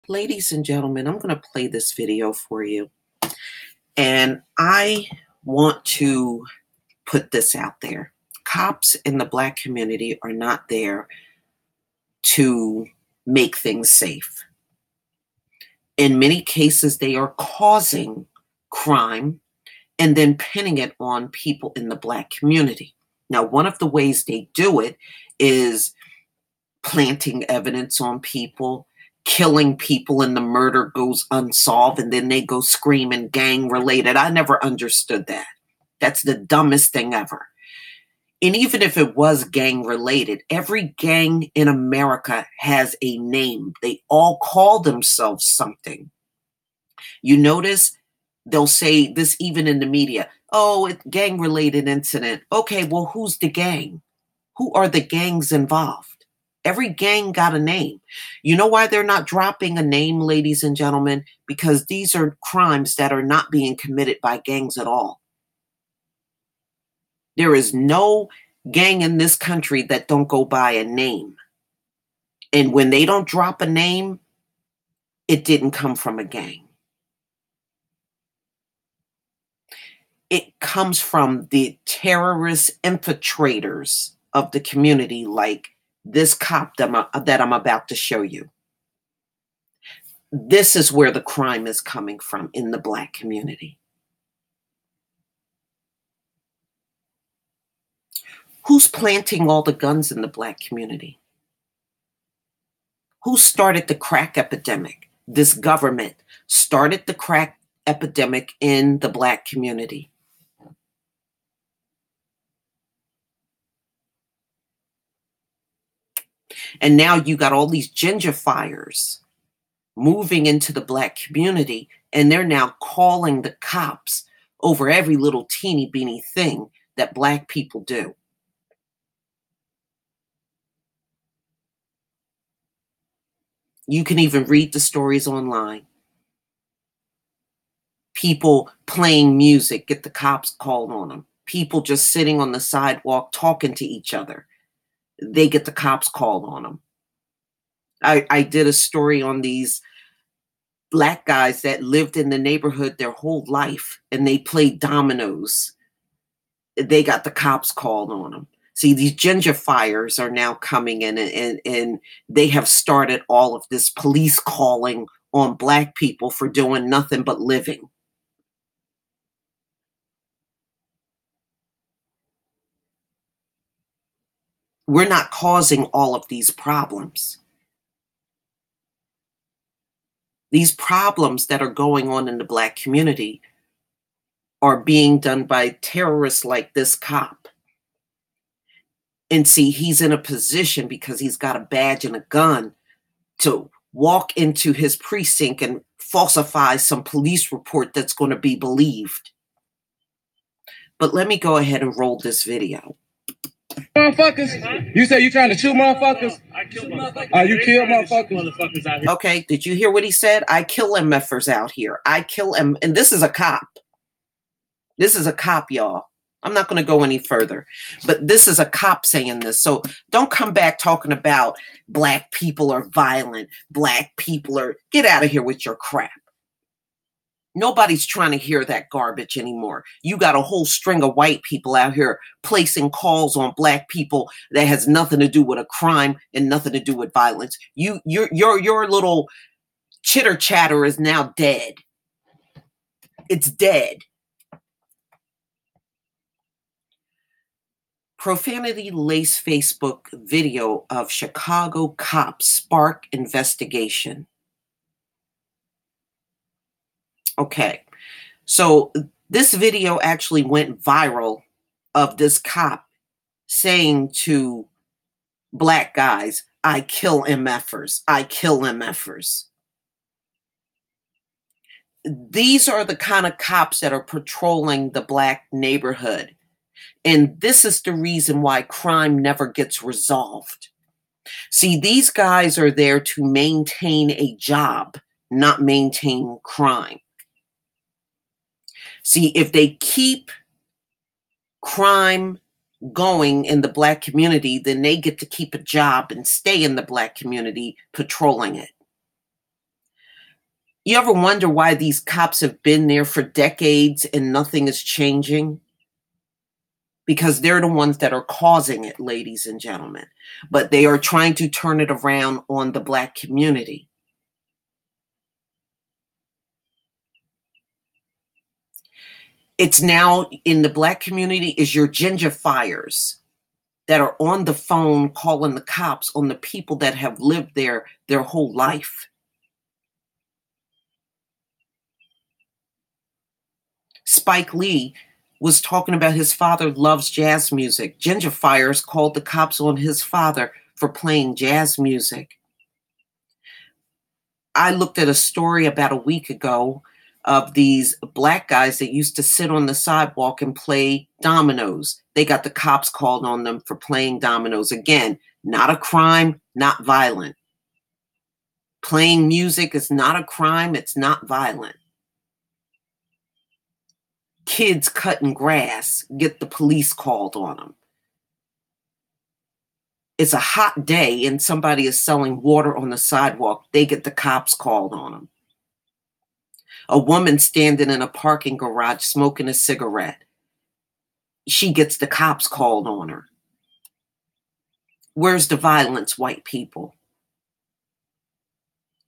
Ladies and gentlemen, I'm going to play this video for you. And I want to put this out there. Cops in the Black community are not there to make things safe. In many cases, they are causing crime and then pinning it on people in the Black community. Now, one of the ways they do it is planting evidence on people, killing people, and the murder goes unsolved, and then they go screaming gang related. I never understood that. That's the dumbest thing ever. And even if it was gang related, every gang in America has a name. They all call themselves something. You notice they'll say this even in the media. Oh, it's gang related incident. Okay, well, who's the gang? Who are the gangs involved? Every gang got a name. You know why they're not dropping a name, ladies and gentlemen? Because these are crimes that are not being committed by gangs at all. There is no gang in this country that don't go by a name. And when they don't drop a name, it didn't come from a gang. It comes from the terrorist infiltrators of the community, like this cop that I'm about to show you. This is where the crime is coming from in the Black community. Who's planting all the guns in the Black community? Who started the crack epidemic? This government started the crack epidemic in the Black community. And now you got all these gentrifiers moving into the Black community, and they're now calling the cops over every little teeny beeny thing that Black people do. You can even read the stories online. People playing music, get the cops called on them. People just sitting on the sidewalk talking to each other, they get the cops called on them. I did a story on these Black guys that lived in the neighborhood their whole life, and they played dominoes. They got the cops called on them. See, these gentrifiers are now coming in, and they have started all of this police calling on Black people for doing nothing but living. We're not causing all of these problems. These problems that are going on in the Black community are being done by terrorists like this cop. And see, he's in a position because he's got a badge and a gun to walk into his precinct and falsify some police report that's going to be believed. But let me go ahead and roll this video. Motherfuckers, you say you trying to shoot motherfuckers? I kill motherfuckers. You kill motherfuckers out here. Okay, did you hear what he said? I kill MFers out here. I kill M, and this is a cop. This is a cop, y'all. I'm not going to go any further, but this is a cop saying this. So don't come back talking about Black people are violent. Black people are, get out of here with your crap. Nobody's trying to hear that garbage anymore. You got a whole string of white people out here placing calls on Black people that has nothing to do with a crime and nothing to do with violence. Your little chitter chatter is now dead. It's dead. Profanity-laced Facebook video of Chicago cops spark investigation. Okay, so this video actually went viral of this cop saying to Black guys, I kill MFers, I kill MFers. These are the kind of cops that are patrolling the Black neighborhood. And this is the reason why crime never gets resolved. See, these guys are there to maintain a job, not maintain crime. See, if they keep crime going in the Black community, then they get to keep a job and stay in the Black community patrolling it. You ever wonder why these cops have been there for decades and nothing is changing? Because they're the ones that are causing it, ladies and gentlemen. But they are trying to turn it around on the Black community. It's now in the Black community is your ginger fires that are on the phone calling the cops on the people that have lived there their whole life. Spike Lee was talking about his father loves jazz music. Ginger Fires called the cops on his father for playing jazz music. I looked at a story about a week ago of these Black guys that used to sit on the sidewalk and play dominoes. They got the cops called on them for playing dominoes. Again, not a crime, not violent. Playing music is not a crime, it's not violent. Kids cutting grass get the police called on them. It's a hot day and somebody is selling water on the sidewalk. They get the cops called on them. A woman standing in a parking garage smoking a cigarette. She gets the cops called on her. Where's the violence, white people?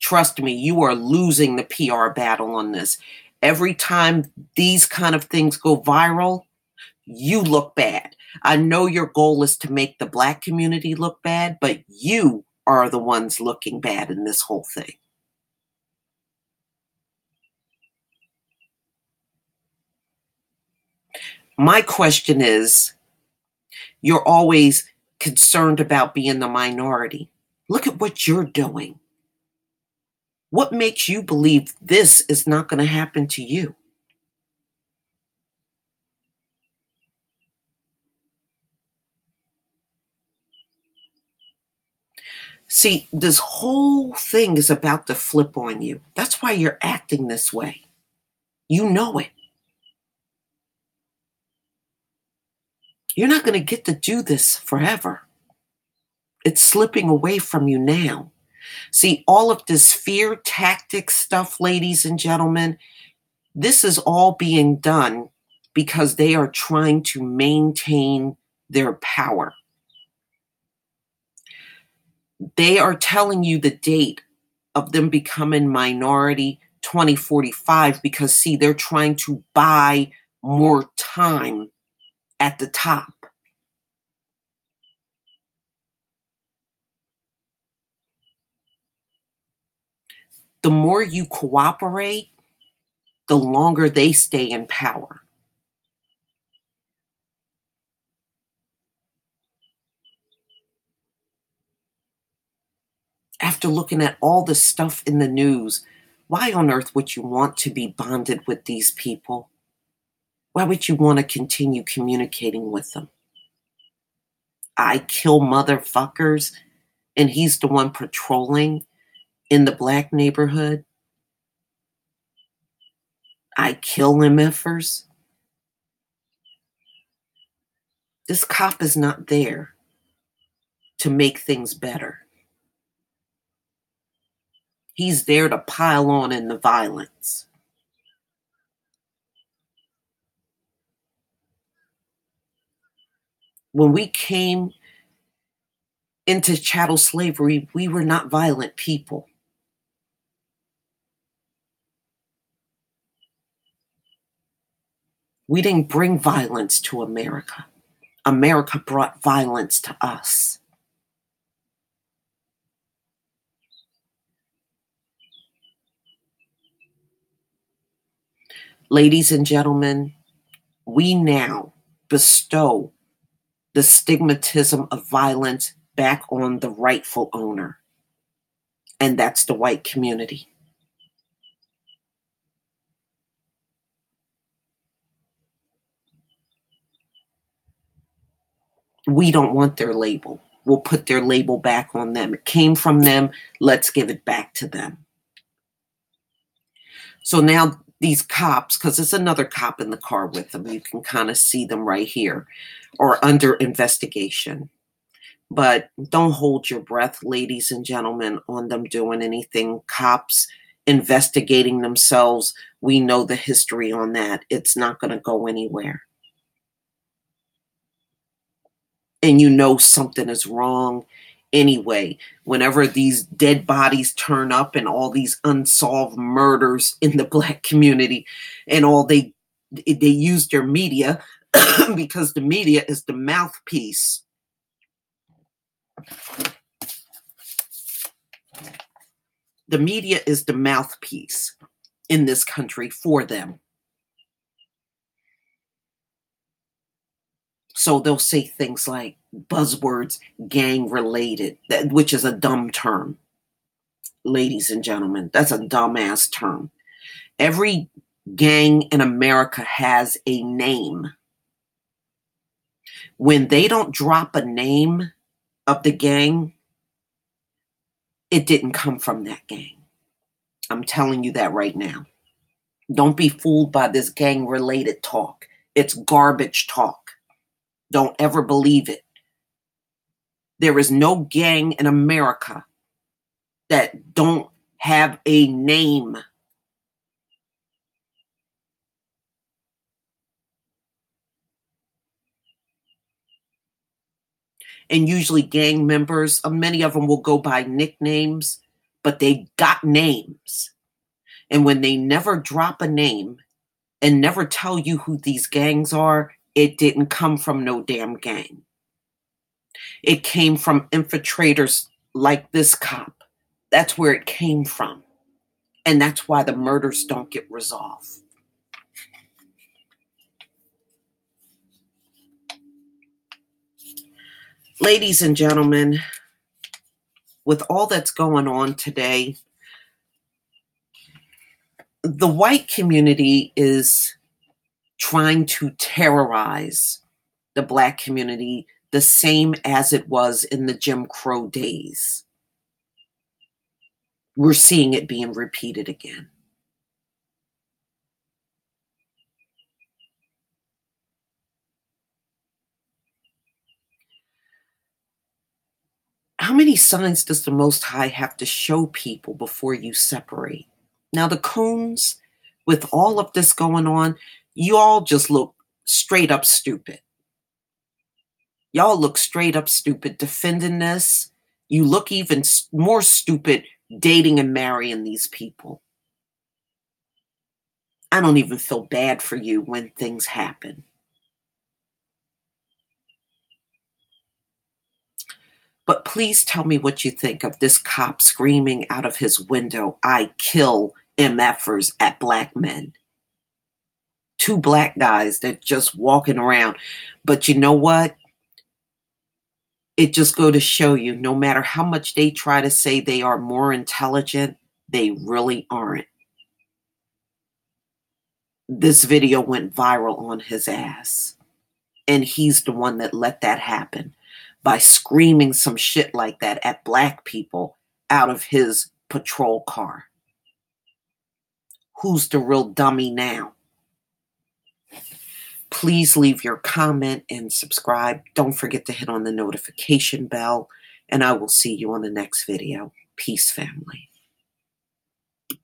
Trust me, you are losing the PR battle on this. Every time these kind of things go viral, you look bad. I know your goal is to make the Black community look bad, but you are the ones looking bad in this whole thing. My question is, you're always concerned about being the minority. Look at what you're doing. What makes you believe this is not going to happen to you? See, this whole thing is about to flip on you. That's why you're acting this way. You know it. You're not going to get to do this forever. It's slipping away from you now. See, all of this fear tactic stuff, ladies and gentlemen, this is all being done because they are trying to maintain their power. They are telling you the date of them becoming minority 2045 because, see, they're trying to buy more time at the top. The more you cooperate, the longer they stay in power. After looking at all the stuff in the news, why on earth would you want to be bonded with these people? Why would you want to continue communicating with them? I kill motherfuckers, and he's the one patrolling in the Black neighborhood. I kill MFers. This cop is not there to make things better. He's there to pile on in the violence. When we came into chattel slavery, we were not violent people. We didn't bring violence to America. America brought violence to us. Ladies and gentlemen, we now bestow the stigmatism of violence back on the rightful owner, and that's the white community. We don't want their label. We'll put their label back on them. It came from them. Let's give it back to them. So now these cops, because there's another cop in the car with them, you can kind of see them right here, are under investigation. But don't hold your breath, ladies and gentlemen, on them doing anything. Cops investigating themselves. We know the history on that. It's not going to go anywhere. And you know something is wrong anyway. Whenever these dead bodies turn up and all these unsolved murders in the Black community, and all they use their media because the media is the mouthpiece. The media is the mouthpiece in this country for them. So they'll say things like buzzwords, gang related, which is a dumb term. Ladies and gentlemen, that's a dumbass term. Every gang in America has a name. When they don't drop a name of the gang, it didn't come from that gang. I'm telling you that right now. Don't be fooled by this gang-related talk. It's garbage talk. Don't ever believe it. There is no gang in America that don't have a name. And usually gang members, many of them will go by nicknames, but they got names. And when they never drop a name and never tell you who these gangs are, it didn't come from no damn gang. It came from infiltrators like this cop. That's where it came from. And that's why the murders don't get resolved. Ladies and gentlemen, with all that's going on today, the white community is trying to terrorize the Black community the same as it was in the Jim Crow days. We're seeing it being repeated again. How many signs does the Most High have to show people before you separate? Now, the coons, with all of this going on, you all just look straight up stupid. Y'all look straight up stupid defending this. You look even more stupid dating and marrying these people. I don't even feel bad for you when things happen. But please tell me what you think of this cop screaming out of his window, "I kill MFers" at Black men. Two Black guys that just walking around. But you know what? It just go to show you, no matter how much they try to say they are more intelligent, they really aren't. This video went viral on his ass. And he's the one that let that happen by screaming some shit like that at Black people out of his patrol car. Who's the real dummy now? Please leave your comment and subscribe. Don't forget to hit on the notification bell, and I will see you on the next video. Peace, family.